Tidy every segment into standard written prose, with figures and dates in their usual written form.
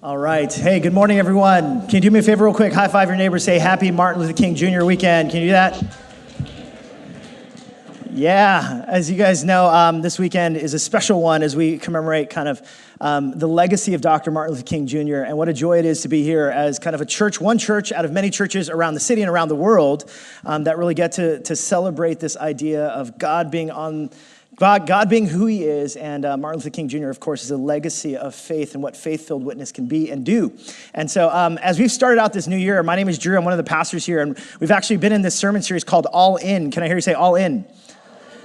All right. Hey, good morning, everyone. Can you do me a favor real quick? High five your neighbor. Say happy Martin Luther King Jr. weekend. Can you do that? Yeah. As you guys know, this weekend is a special one as we commemorate kind of the legacy of Dr. Martin Luther King Jr. And what a joy it is to be here as kind of a church, one church out of many churches around the city and around the world that really get to celebrate this idea of God being who he is, and Martin Luther King Jr., of course, is a legacy of faith and what faith-filled witness can be and do. And so as we've started out this new year, my name is Drew. I'm one of the pastors here, and we've actually been in this sermon series called All In. Can I hear you say all in?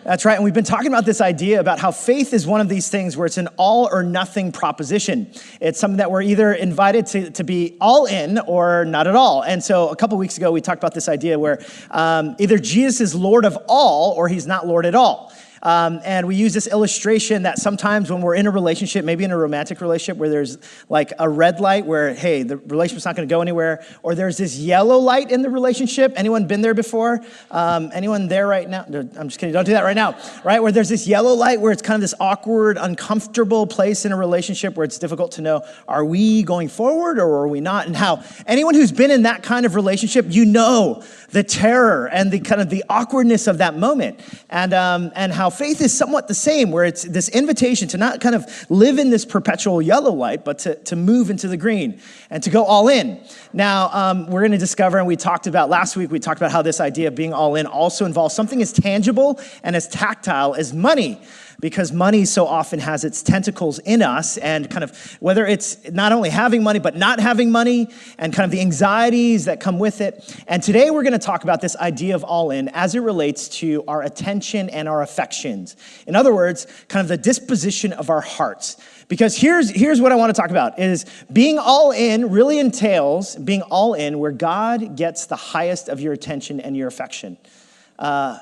That's right, and we've been talking about this idea about how faith is one of these things where it's an all or nothing proposition. It's something that we're either invited to be all in or not at all. And so a couple weeks ago, we talked about this idea where either Jesus is Lord of all or he's not Lord at all. And we use this illustration that sometimes when we're in a relationship, maybe in a romantic relationship where there's like a red light where, hey, the relationship's not going to go anywhere, or there's this yellow light in the relationship. Anyone been there before? Anyone there right now? No, I'm just kidding. Don't do that right now, right? Where there's this yellow light where it's kind of this awkward, uncomfortable place in a relationship where it's difficult to know, are we going forward or are we not? And how anyone who's been in that kind of relationship, you know the terror and the kind of the awkwardness of that moment. And how faith is somewhat the same, where it's this invitation to not kind of live in this perpetual yellow light, but to move into the green and to go all in. Now, we're going to discover, and last week we talked about how this idea of being all in also involves something as tangible and as tactile as money. Because money so often has its tentacles in us, and kind of whether it's not only having money, but not having money, and kind of the anxieties that come with it. And today we're going to talk about this idea of all in as it relates to our attention and our affections. In other words, kind of the disposition of our hearts. Because here's what I want to talk about is being all in really entails being all in where God gets the highest of your attention and your affection.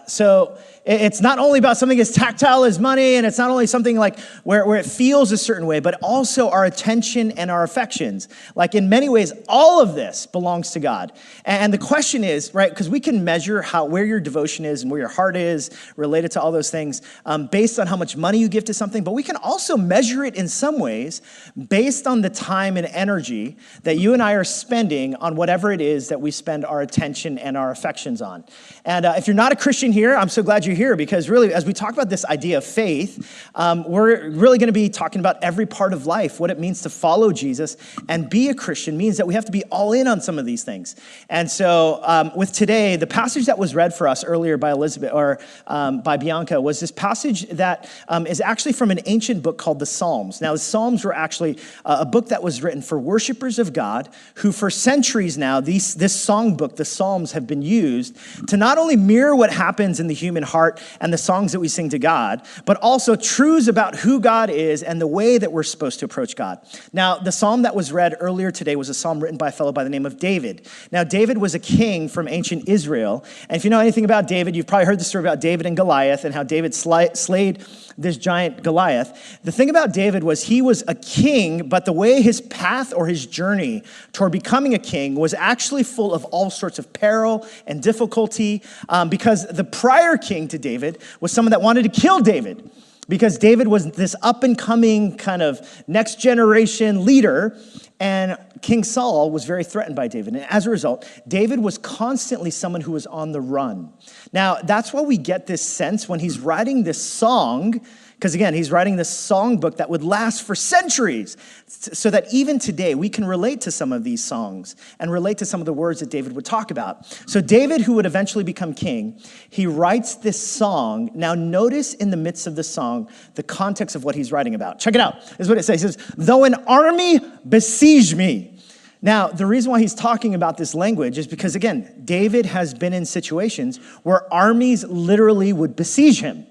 So it's not only about something as tactile as money, and it's not only something like where it feels a certain way, but also our attention and our affections. Like in many ways, all of this belongs to God. And the question is, right, because we can measure where your devotion is and where your heart is related to all those things based on how much money you give to something, but we can also measure it in some ways based on the time and energy that you and I are spending on whatever it is that we spend our attention and our affections on. And if you're not a Christian here, I'm so glad you're here, because really, as we talk about this idea of faith, we're really going to be talking about every part of life, what it means to follow Jesus and be a Christian means that we have to be all in on some of these things. And so with today, the passage that was read for us earlier by Elizabeth or by Bianca was this passage that is actually from an ancient book called the Psalms. Now, the Psalms were actually a book that was written for worshipers of God who for centuries now, this songbook, the Psalms, have been used to not only mirror what happens in the human heart and the songs that we sing to God, but also truths about who God is and the way that we're supposed to approach God. Now, the psalm that was read earlier today was a psalm written by a fellow by the name of David. Now, David was a king from ancient Israel. And if you know anything about David, you've probably heard the story about David and Goliath and how David slayed this giant Goliath. The thing about David was he was a king, but the way his path or his journey toward becoming a king was actually full of all sorts of peril and difficulty because the prior king to David was someone that wanted to kill David because David was this up-and-coming kind of next-generation leader, and King Saul was very threatened by David. And as a result, David was constantly someone who was on the run. Now, that's why we get this sense when he's writing this song, because again, he's writing this songbook that would last for centuries, so that even today we can relate to some of these songs and relate to some of the words that David would talk about. So David, who would eventually become king, he writes this song. Now notice in the midst of the song, the context of what he's writing about. Check it out. This is what it says. He says, though an army besiege me. Now, the reason why he's talking about this language is because, again, David has been in situations where armies literally would besiege him.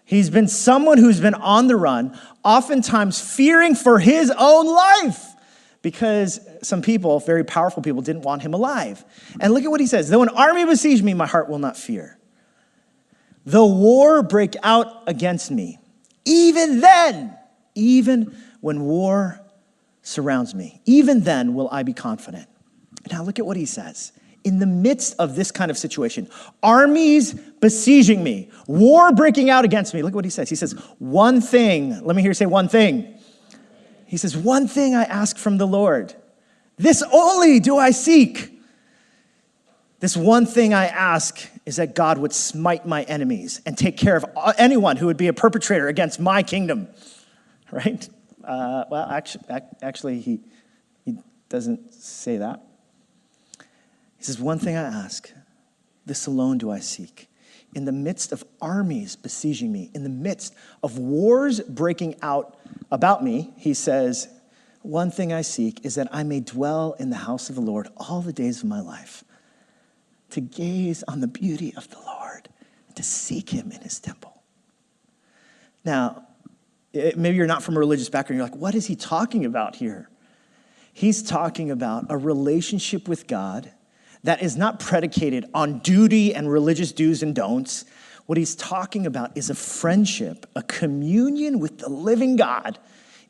He's been someone who's been on the run, oftentimes fearing for his own life because some people, very powerful people, didn't want him alive. And look at what he says. Though an army besiege me, my heart will not fear. Though war break out against me, even then, even when war surrounds me, even then will I be confident. Now look at what he says. In the midst of this kind of situation, armies besieging me, war breaking out against me. Look what he says. He says, one thing. Let me hear you say one thing. He says, one thing I ask from the Lord. This only do I seek. This one thing I ask is that God would smite my enemies and take care of anyone who would be a perpetrator against my kingdom. Right? Actually, he doesn't say that. He says, one thing I ask, this alone do I seek. In the midst of armies besieging me, in the midst of wars breaking out about me, he says, one thing I seek is that I may dwell in the house of the Lord all the days of my life, to gaze on the beauty of the Lord, and to seek him in his temple. Now, maybe you're not from a religious background. You're like, what is he talking about here? He's talking about a relationship with God that is not predicated on duty and religious do's and don'ts. What he's talking about is a friendship, a communion with the living God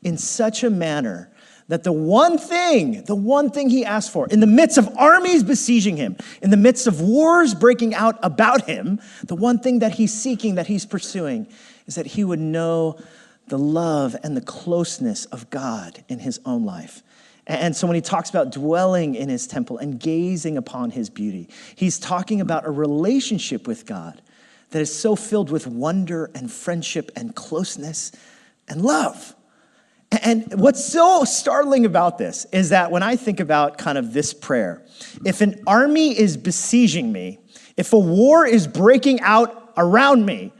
in such a manner that the one thing he asked for, in the midst of armies besieging him, in the midst of wars breaking out about him, the one thing that he's seeking, that he's pursuing, is that he would know the love and the closeness of God in his own life. And so when he talks about dwelling in his temple and gazing upon his beauty, he's talking about a relationship with God that is so filled with wonder and friendship and closeness and love. And what's so startling about this is that when I think about kind of this prayer, if an army is besieging me, if a war is breaking out around me,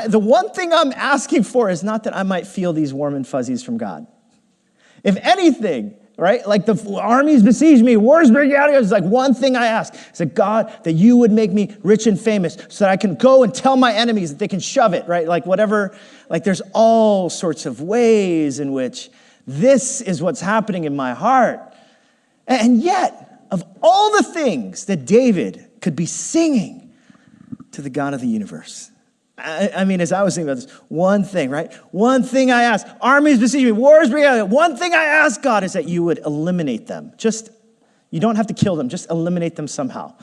the one thing I'm asking for is not that I might feel these warm and fuzzies from God. If anything, right, like the armies besiege me, wars breaking out, it's like one thing I ask is that God, that you would make me rich and famous so that I can go and tell my enemies that they can shove it, right? Like whatever, like there's all sorts of ways in which this is what's happening in my heart. And yet, of all the things that David could be singing to the God of the universe, I mean, as I was thinking about this, one thing, right? One thing I ask, armies besiege me, wars break out. One thing I ask, God, is that you would eliminate them. You don't have to kill them, just eliminate them somehow.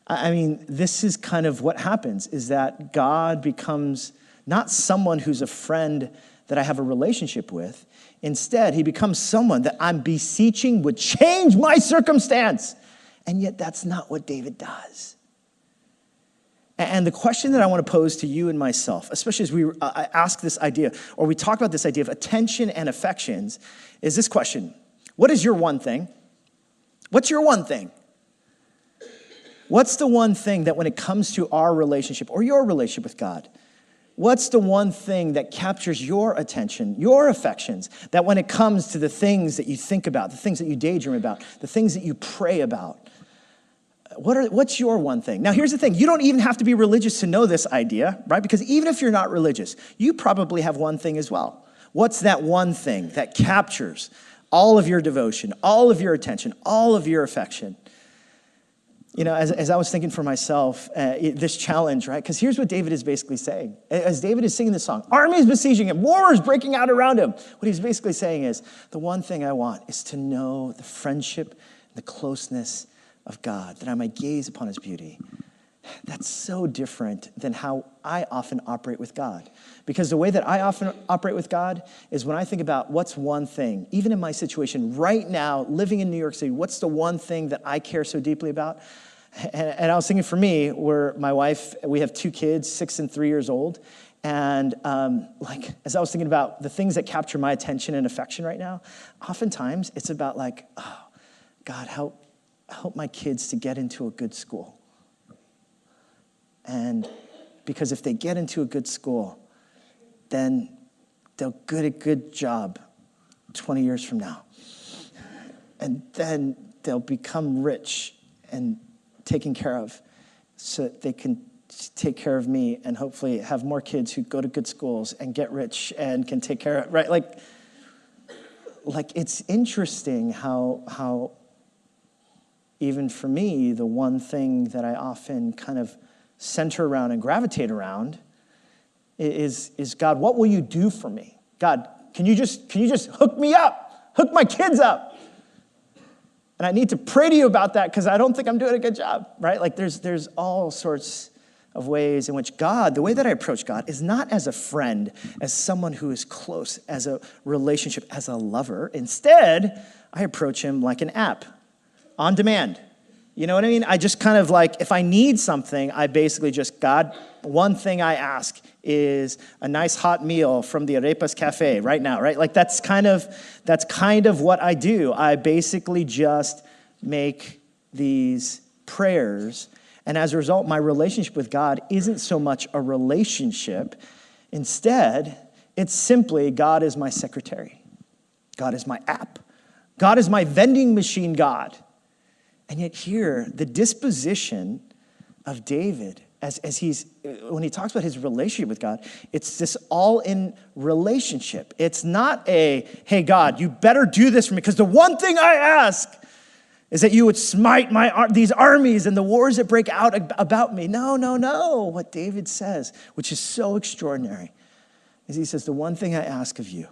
I mean, this is kind of what happens, is that God becomes not someone who's a friend that I have a relationship with. Instead, he becomes someone that I'm beseeching would change my circumstance. And yet that's not what David does. And the question that I want to pose to you and myself, especially as we ask this idea, or we talk about this idea of attention and affections, is this question: what is your one thing? What's your one thing? What's the one thing that when it comes to our relationship or your relationship with God, what's the one thing that captures your attention, your affections, that when it comes to the things that you think about, the things that you daydream about, the things that you pray about, what's your one thing? Now, here's the thing. You don't even have to be religious to know this idea, right? Because even if you're not religious, you probably have one thing as well. What's that one thing that captures all of your devotion, all of your attention, all of your affection? You know, as I was thinking for myself, this challenge, right? Because here's what David is basically saying. As David is singing this song, armies besieging him, wars breaking out around him. What he's basically saying is, the one thing I want is to know the friendship, the closeness of God, that I might gaze upon his beauty. That's so different than how I often operate with God. Because the way that I often operate with God is when I think about what's one thing, even in my situation right now, living in New York City, what's the one thing that I care so deeply about? And I was thinking for me, where my wife, we have 2 kids, 6 and 3 years old. And as I was thinking about the things that capture my attention and affection right now, oftentimes it's about like, oh, God, help my kids to get into a good school. And because if they get into a good school, then they'll get a good job 20 years from now. And then they'll become rich and taken care of so that they can take care of me and hopefully have more kids who go to good schools and get rich and can take care of, right? Like it's interesting how even for me, the one thing that I often kind of center around and gravitate around is God, what will you do for me? God, can you just hook me up, hook my kids up? And I need to pray to you about that because I don't think I'm doing a good job, right? Like there's all sorts of ways in which God, the way that I approach God, is not as a friend, as someone who is close, as a relationship, as a lover. Instead, I approach him like an app, on demand. You know what I mean? I just kind of like, if I need something, I basically just, God, one thing I ask is a nice hot meal from the Arepas Cafe right now, right? Like that's kind of what I do. I basically just make these prayers, and as a result, my relationship with God isn't so much a relationship. Instead, it's simply God is my secretary. God is my app. God is my vending machine God. And yet here, the disposition of David, when he talks about his relationship with God, it's this all-in relationship. It's not a, hey, God, you better do this for me, because the one thing I ask is that you would smite these armies and the wars that break out about me. No. What David says, which is so extraordinary, is he says, the one thing I ask of you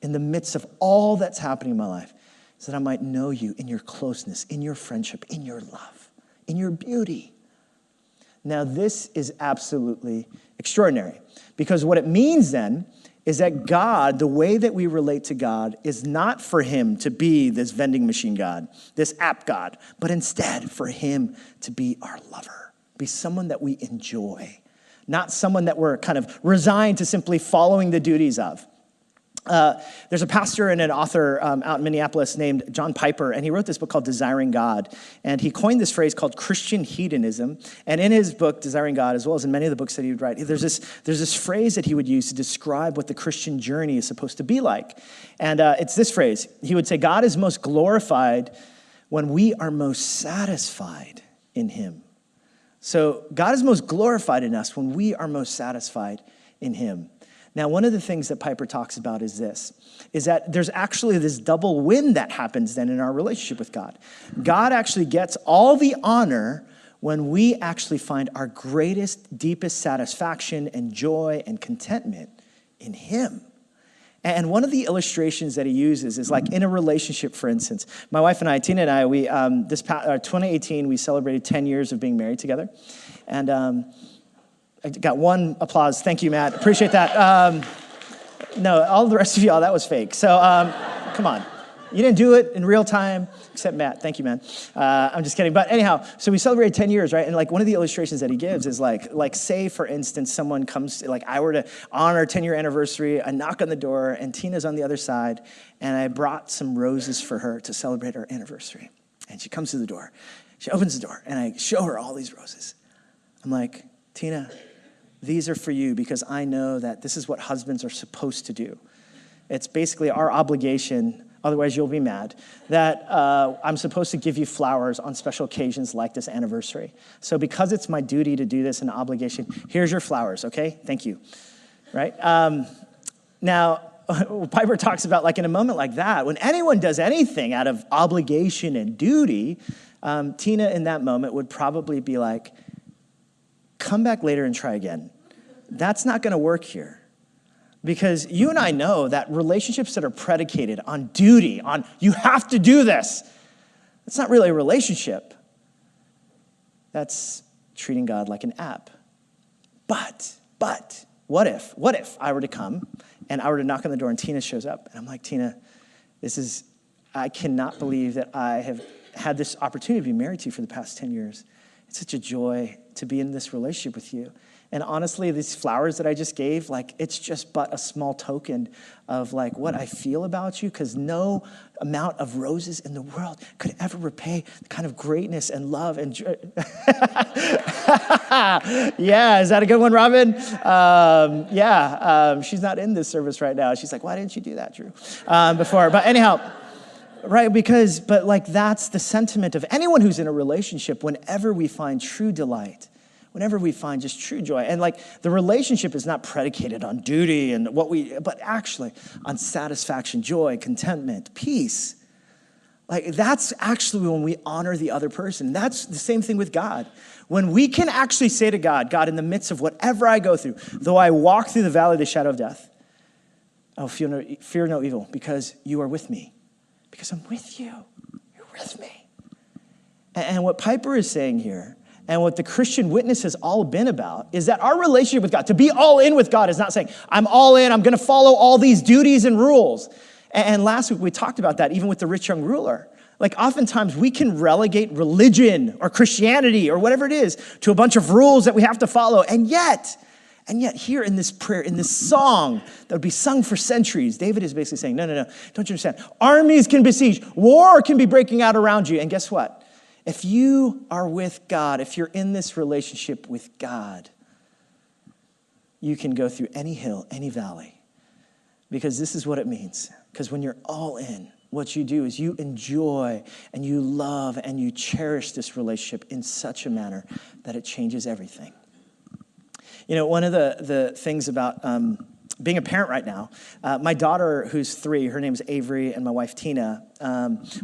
in the midst of all that's happening in my life is that I might know you in your closeness, in your friendship, in your love, in your beauty. Now, this is absolutely extraordinary, because what it means then is that God, the way that we relate to God, is not for him to be this vending machine God, this app God, but instead for him to be our lover, be someone that we enjoy, not someone that we're kind of resigned to simply following the duties of. There's a pastor and an author out in Minneapolis named John Piper, and he wrote this book called Desiring God. And he coined this phrase called Christian hedonism. And in his book, Desiring God, as well as in many of the books that he would write, there's this phrase that he would use to describe what the Christian journey is supposed to be like. And it's this phrase. He would say, God is most glorified when we are most satisfied in him. So God is most glorified in us when we are most satisfied in him. Now, one of the things that Piper talks about is that there's actually this double win that happens then in our relationship with God. God actually gets all the honor when we actually find our greatest, deepest satisfaction and joy and contentment in him. And one of the illustrations that he uses is like in a relationship, for instance. My wife and I, Tina and I, we 2018, we celebrated 10 years of being married together. And I got one applause. Thank you, Matt. Appreciate that. No, all the rest of y'all, that was fake. So come on. You didn't do it in real time, except Matt. Thank you, man. I'm just kidding. But anyhow, so we celebrated 10 years, right? And like one of the illustrations that he gives is like say, for instance, someone comes, like I were to honor our 10-year anniversary, I knock on the door, and Tina's on the other side, and I brought some roses for her to celebrate our anniversary. And she comes to the door. She opens the door, and I show her all these roses. I'm like, Tina, these are for you because I know that this is what husbands are supposed to do. It's basically our obligation, otherwise you'll be mad, that I'm supposed to give you flowers on special occasions like this anniversary. So because it's my duty to do this and obligation, here's your flowers, okay? Thank you, right? Now, Piper talks about like in a moment like that, when anyone does anything out of obligation and duty, Tina in that moment would probably be like, come back later and try again. That's not going to work here. Because you and I know that relationships that are predicated on duty, on you have to do this, that's not really a relationship. That's treating God like an app. But, what if I were to come and I were to knock on the door and Tina shows up and I'm like, Tina, I cannot believe that I have had this opportunity to be married to you for the past 10 years. It's such a joy to be in this relationship with you. And honestly, these flowers that I just gave, like, it's just but a small token of like what I feel about you, because no amount of roses in the world could ever repay the kind of greatness and love and joy. Yeah, is that a good one, Robin? She's not in this service right now. She's like, why didn't you do that, Drew, before? But anyhow, right, but like that's the sentiment of anyone who's in a relationship. Whenever we find true delight, whenever we find just true joy, and like the relationship is not predicated on duty and but actually on satisfaction, joy, contentment, peace. Like that's actually when we honor the other person. That's the same thing with God. When we can actually say to God, God, in the midst of whatever I go through, though I walk through the valley of the shadow of death, I'll fear no evil because you are with me. Because I'm with you. You're with me. And what Piper is saying here And what the Christian witness has all been about is that our relationship with God, to be all in with God, is not saying, I'm all in, I'm going to follow all these duties and rules. And last week we talked about that, even with the rich young ruler. Like oftentimes we can relegate religion or Christianity or whatever it is to a bunch of rules that we have to follow. And yet here in this prayer, in this song that would be sung for centuries, David is basically saying, no, don't you understand? Armies can besiege, war can be breaking out around you. And guess what? If you are with God, if you're in this relationship with God, you can go through any hill, any valley, because this is what it means. Because when you're all in, what you do is you enjoy and you love and you cherish this relationship in such a manner that it changes everything. You know, one of the things about being a parent right now, my daughter, who's 3, her name's Avery, and my wife, Tina,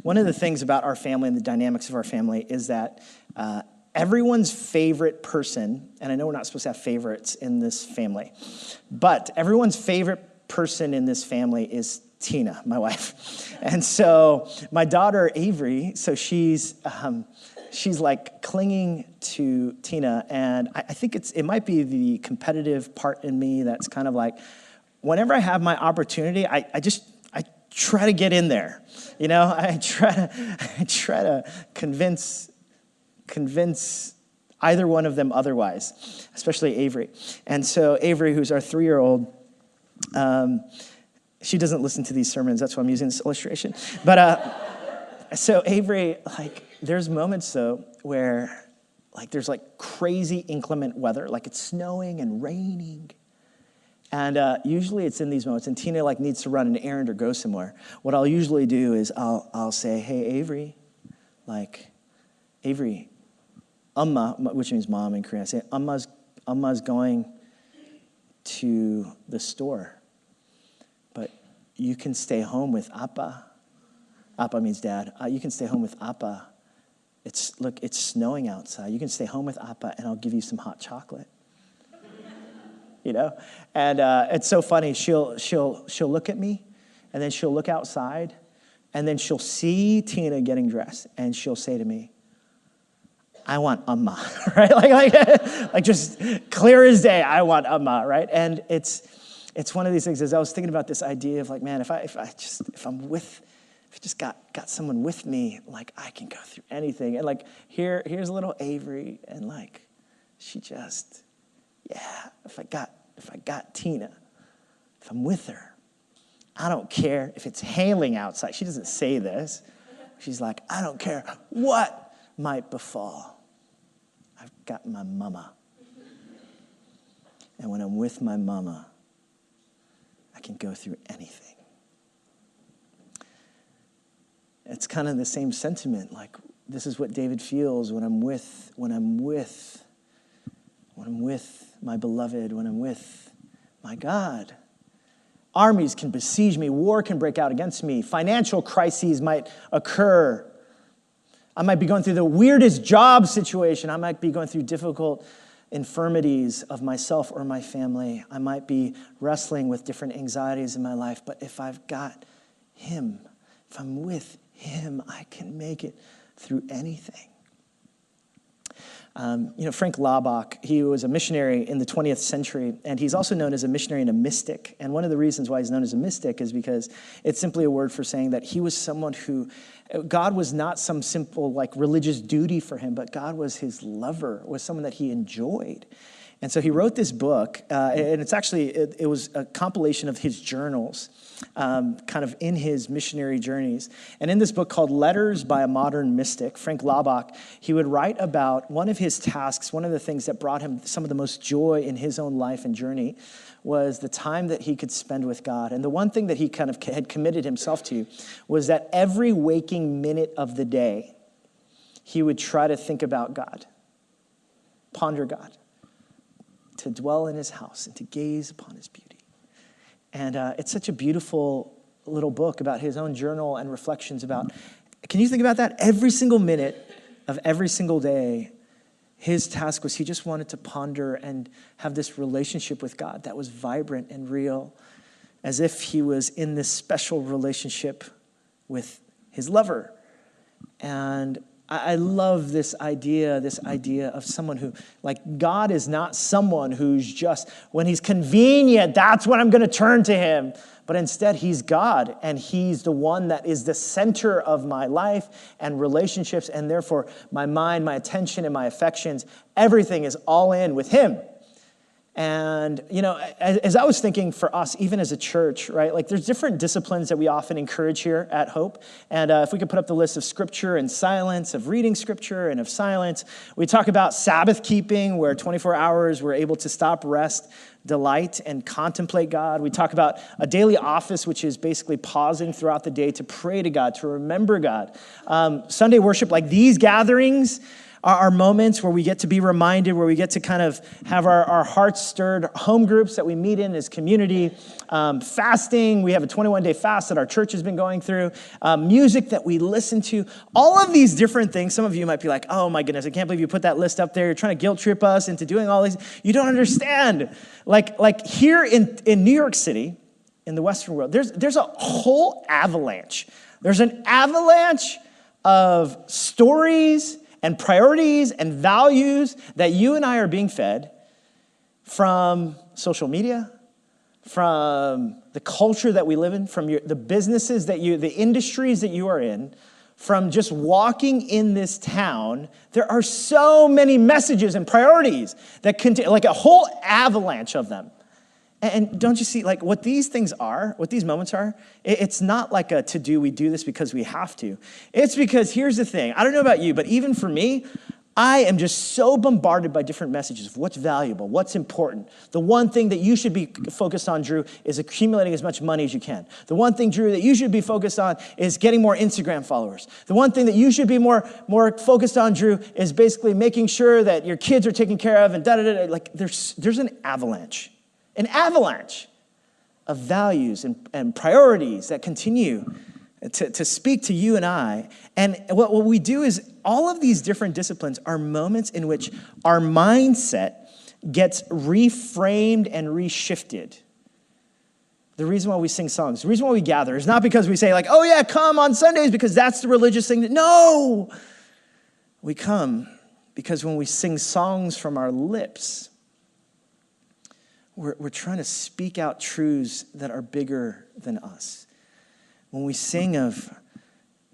one of the things about our family and the dynamics of our family is that everyone's favorite person, and I know we're not supposed to have favorites in this family, but everyone's favorite person in this family is Tina, my wife. And so my daughter, Avery, so she's like clinging to Tina, and I think it might be the competitive part in me that's kind of like, whenever I have my opportunity, I try to get in there. You know, I try to convince either one of them otherwise, especially Avery. And so Avery, who's our 3-year-old, she doesn't listen to these sermons. That's why I'm using this illustration. But so Avery, like, there's moments though where like there's like crazy inclement weather, like it's snowing and raining. And usually it's in these moments, and Tina like needs to run an errand or go somewhere. What I'll usually do is I'll say, hey, Avery, Amma, which means mom in Korean. I say, Amma's going to the store, but you can stay home with Appa. Appa means dad. You can stay home with Appa. It's snowing outside. You can stay home with Appa, and I'll give you some hot chocolate. You know, and it's so funny. She'll look at me, and then she'll look outside, and then she'll see Tina getting dressed, and she'll say to me, "I want Amma," right? Like just clear as day. I want Amma, right? And it's one of these things. As I was thinking about this idea of like, man, if I just got someone with me, like I can go through anything. And like here's a little Avery, and like she just. Yeah, if I got Tina, if I'm with her, I don't care if it's hailing outside. She doesn't say this. She's like, I don't care what might befall. I've got my mama. And when I'm with my mama, I can go through anything. It's kind of the same sentiment. Like this is what David feels when I'm with my beloved, when I'm with my God. Armies can besiege me. War can break out against me. Financial crises might occur. I might be going through the weirdest job situation. I might be going through difficult infirmities of myself or my family. I might be wrestling with different anxieties in my life. But if I've got him, if I'm with him, I can make it through anything. Frank Laubach, he was a missionary in the 20th century, and he's also known as a missionary and a mystic. And one of the reasons why he's known as a mystic is because it's simply a word for saying that he was someone who, God was not some simple like religious duty for him, but God was his lover, was someone that he enjoyed. And so he wrote this book, and it's actually, it was a compilation of his journals, kind of in his missionary journeys. And in this book called Letters by a Modern Mystic, Frank Laubach, he would write about one of his tasks, one of the things that brought him some of the most joy in his own life and journey was the time that he could spend with God. And the one thing that he kind of had committed himself to was that every waking minute of the day, he would try to think about God, ponder God, to dwell in his house and to gaze upon his beauty. And it's such a beautiful little book about his own journal and reflections about, can you think about that? Every single minute of every single day, his task was he just wanted to ponder and have this relationship with God that was vibrant and real, as if he was in this special relationship with his lover. And I love this idea of someone who, like, God is not someone who's just, when he's convenient, that's when I'm going to turn to him. But instead, he's God, and he's the one that is the center of my life and relationships, and therefore my mind, my attention, and my affections, everything is all in with him. And, as I was thinking for us, even as a church, right, like there's different disciplines that we often encourage here at Hope. And if we could put up the list of scripture and silence, of reading scripture and of silence, we talk about Sabbath keeping, where 24 hours we're able to stop, rest, delight, and contemplate God. We talk about a daily office, which is basically pausing throughout the day to pray to God, to remember God. Sunday worship, like these gatherings, are moments where we get to be reminded, where we get to kind of have our hearts stirred, home groups that we meet in as community, fasting. We have a 21-day fast that our church has been going through, music that we listen to, all of these different things. Some of you might be like, oh my goodness, I can't believe you put that list up there. You're trying to guilt trip us into doing all these. You don't understand. Like here in New York City, in the Western world, there's a whole avalanche. There's an avalanche of stories and priorities and values that you and I are being fed from social media, from the culture that we live in, from the businesses the industries that you are in, from just walking in this town. There are so many messages and priorities that contain, like a whole avalanche of them. And don't you see, like, what these things are, what these moments are, it's not like a to-do, we do this because we have to. It's because, here's the thing, I don't know about you, but even for me, I am just so bombarded by different messages of what's valuable, what's important. The one thing that you should be focused on, Drew, is accumulating as much money as you can. The one thing, Drew, that you should be focused on is getting more Instagram followers. The one thing that you should be more focused on, Drew, is basically making sure that your kids are taken care of and da-da-da-da. Like, there's an avalanche of values and priorities that continue to speak to you and I. And what we do is all of these different disciplines are moments in which our mindset gets reframed and reshifted. The reason why we sing songs, the reason why we gather is not because we say like, oh yeah, come on Sundays because that's the religious thing. No, we come because when we sing songs from our lips, we're trying to speak out truths that are bigger than us. When we sing of,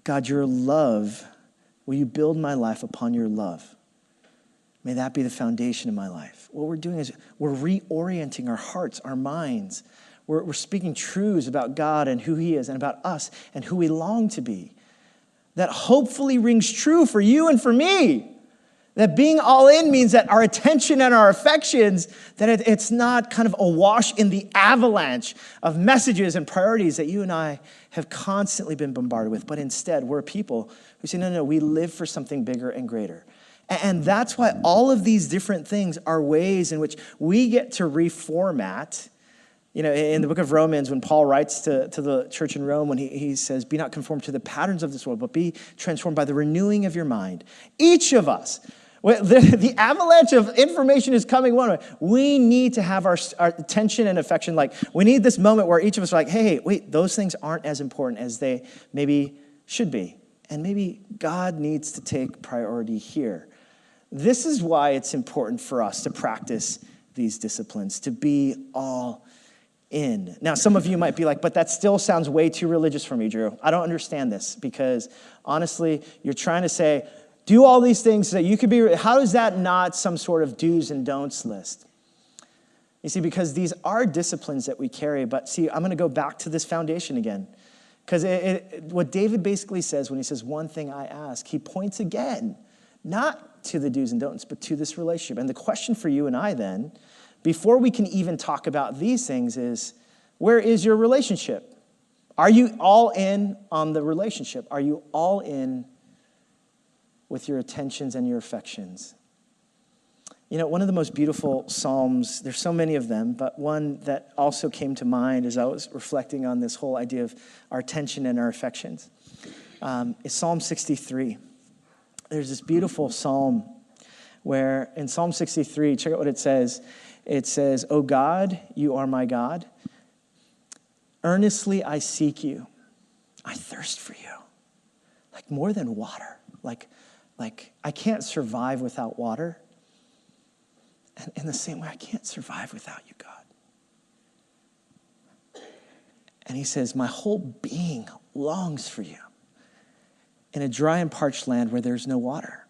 God, your love, will you build my life upon your love? May that be the foundation of my life. What we're doing is we're reorienting our hearts, our minds. We're speaking truths about God and who he is and about us and who we long to be. That hopefully rings true for you and for me. That being all in means that our attention and our affections, that it's not kind of awash in the avalanche of messages and priorities that you and I have constantly been bombarded with. But instead, we're people who say, no, we live for something bigger and greater. And that's why all of these different things are ways in which we get to reformat. In the book of Romans, when Paul writes to the church in Rome, when he says, be not conformed to the patterns of this world, but be transformed by the renewing of your mind. Each of us, the avalanche of information is coming one way. We need to have our attention and affection. Like, we need this moment where each of us are like, hey, wait, those things aren't as important as they maybe should be. And maybe God needs to take priority here. This is why it's important for us to practice these disciplines, to be all in. Now, some of you might be like, but that still sounds way too religious for me, Drew. I don't understand this because, honestly, you're trying to say, do all these things so that you could be, how is that not some sort of do's and don'ts list? You see, because these are disciplines that we carry, but see, I'm going to go back to this foundation again. Because what David basically says when he says, one thing I ask, he points again, not to the do's and don'ts, but to this relationship. And the question for you and I then, before we can even talk about these things is, where is your relationship? Are you all in on the relationship? Are you all in with your attentions and your affections? One of the most beautiful Psalms, there's so many of them, but one that also came to mind as I was reflecting on this whole idea of our attention and our affections is Psalm 63. There's this beautiful psalm where in Psalm 63, check out what it says. It says, "O God, you are my God. Earnestly I seek you. I thirst for you. Like more than water. Like Like, I can't survive without water. And in the same way, I can't survive without you, God. And he says, my whole being longs for you in a dry and parched land where there's no water.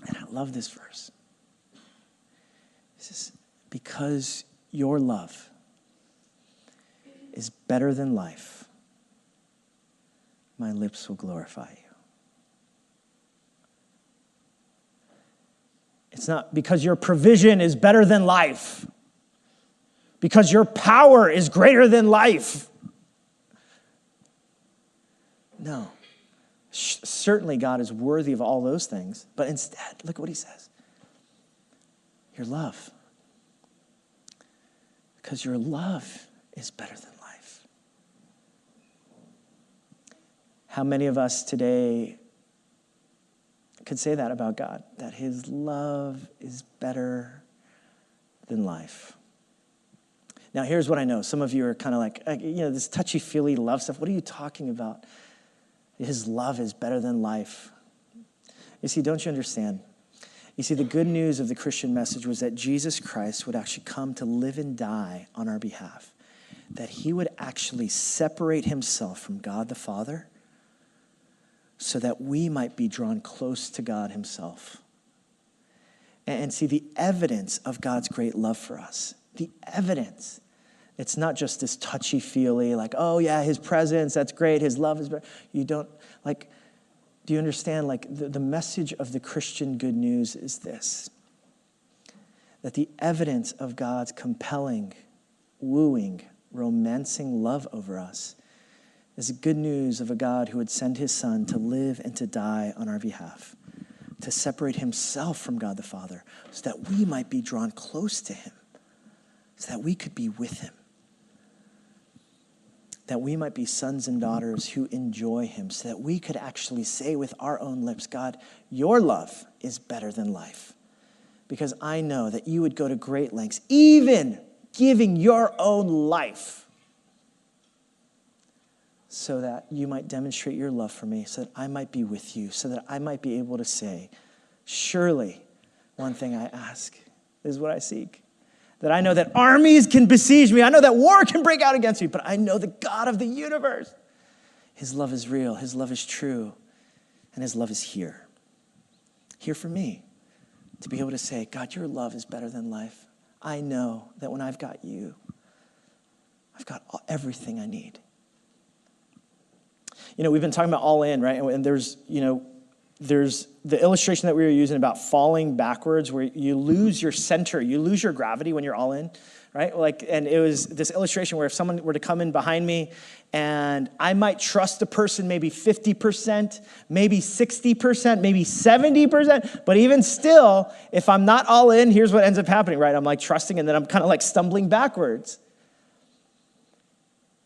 And I love this verse. He says, because your love is better than life, my lips will glorify you. It's not because your provision is better than life, because your power is greater than life. No. Certainly God is worthy of all those things, but instead, look at what he says. Your love. Because your love is better than life. How many of us today could say that about God? That his love is better than life. Now, here's what I know. Some of you are kind of like, this touchy-feely love stuff. What are you talking about? His love is better than life. You see, don't you understand? You see, the good news of the Christian message was that Jesus Christ would actually come to live and die on our behalf. That he would actually separate himself from God the Father so that we might be drawn close to God himself. And see, the evidence of God's great love for us, the evidence, it's not just this touchy-feely, like, oh yeah, his presence, that's great, his love is better. You don't, like, do you understand, like, the message of the Christian good news is this, that the evidence of God's compelling, wooing, romancing love over us is the good news of a God who would send his Son to live and to die on our behalf, to separate himself from God the Father, so that we might be drawn close to him, so that we could be with him, that we might be sons and daughters who enjoy him, so that we could actually say with our own lips, God, your love is better than life, because I know that you would go to great lengths, even giving your own life, so that you might demonstrate your love for me, so that I might be with you, so that I might be able to say, surely one thing I ask is what I seek. That I know that armies can besiege me. I know that war can break out against me, but I know the God of the universe. His love is real. His love is true. And his love is here. Here for me to be able to say, God, your love is better than life. I know that when I've got you, I've got everything I need. We've been talking about all in, right? And there's the illustration that we were using about falling backwards, where you lose your center, you lose your gravity when you're all in, right? And it was this illustration where if someone were to come in behind me and I might trust the person maybe 50%, maybe 60%, maybe 70%, but even still, if I'm not all in, here's what ends up happening, right? I'm like trusting and then I'm kind of like stumbling backwards.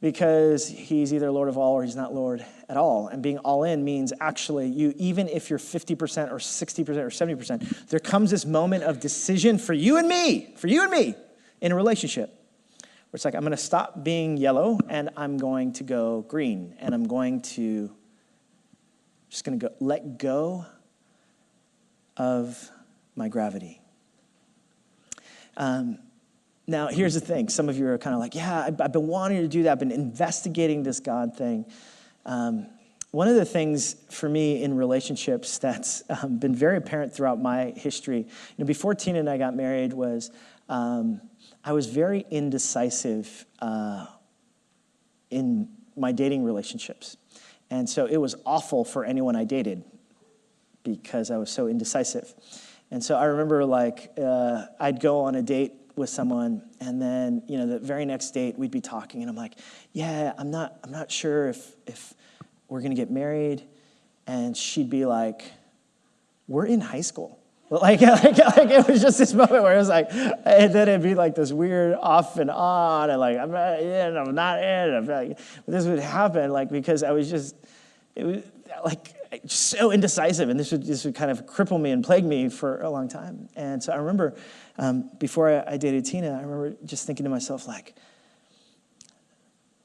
Because he's either Lord of all or he's not Lord at all. And being all in means actually even if you're 50% or 60% or 70%, there comes this moment of decision for you and me in a relationship. Where it's like, I'm going to stop being yellow and I'm going to go green. And I'm just going to let go of my gravity. Now, here's the thing. Some of you are kind of like, yeah, I've been wanting to do that. I've been investigating this God thing. One of the things for me in relationships that's been very apparent throughout my history, before Tina and I got married, was I was very indecisive in my dating relationships. And so it was awful for anyone I dated because I was so indecisive. And so I remember I'd go on a date with someone, and then the very next date we'd be talking, and I'm like, yeah, I'm not sure if we're gonna get married, and she'd be like, we're in high school. Like it was just this moment where it was like, and then it'd be like this weird off and on, and like I'm not in, I'm not in. But this would happen because it was like just so indecisive, and this would kind of cripple me and plague me for a long time. And so I remember before I dated Tina, I remember just thinking to myself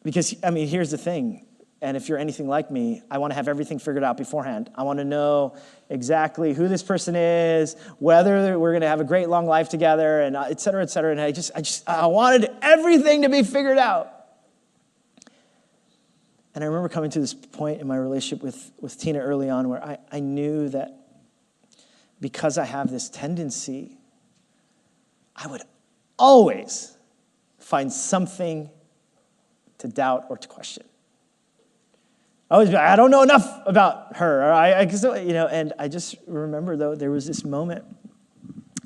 because here's the thing, And if you're anything like me, I want to have everything figured out beforehand. I want to know exactly who this person is, whether we're going to have a great long life together, and et cetera, et cetera. And I wanted everything to be figured out. And I remember coming to this point in my relationship with Tina early on where I knew that because I have this tendency, I would always find something to doubt or to question. I always be like, I don't know enough about her. Or and I just remember, though, there was this moment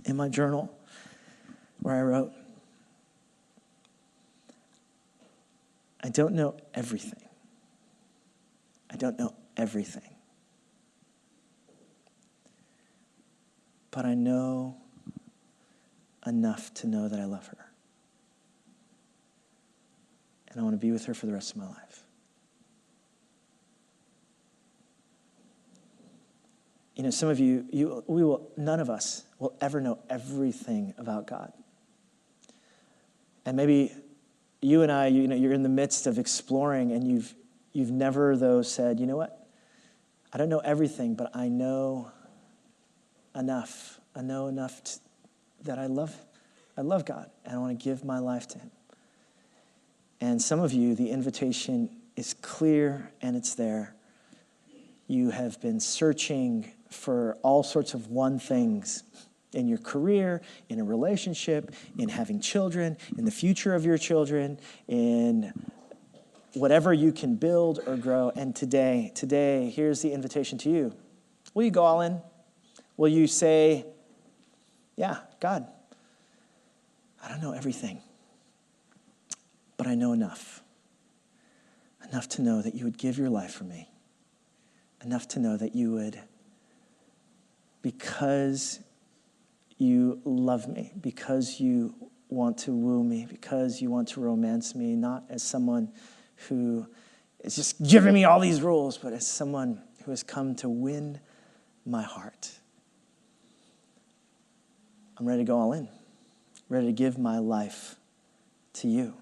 in my journal where I wrote, I don't know everything. I don't know everything. But I know enough to know that I love her. And I want to be with her for the rest of my life. You know, some of none of us will ever know everything about God. And maybe you and I, you're in the midst of exploring, and you've never, though, said, you know what? I don't know everything, but I know enough. I know enough that I love God, and I want to give my life to him. And some of you, the invitation is clear, and it's there. You have been searching for all sorts of things in your career, in a relationship, in having children, in the future of your children, in whatever you can build or grow. And today, here's the invitation to you. Will you go all in? Will you say, yeah, God, I don't know everything, but I know enough. Enough to know that you would give your life for me. Enough to know that you would, because you love me, because you want to woo me, because you want to romance me, not as someone who is just giving me all these rules, but as someone who has come to win my heart. I'm ready to go all in, ready to give my life to you.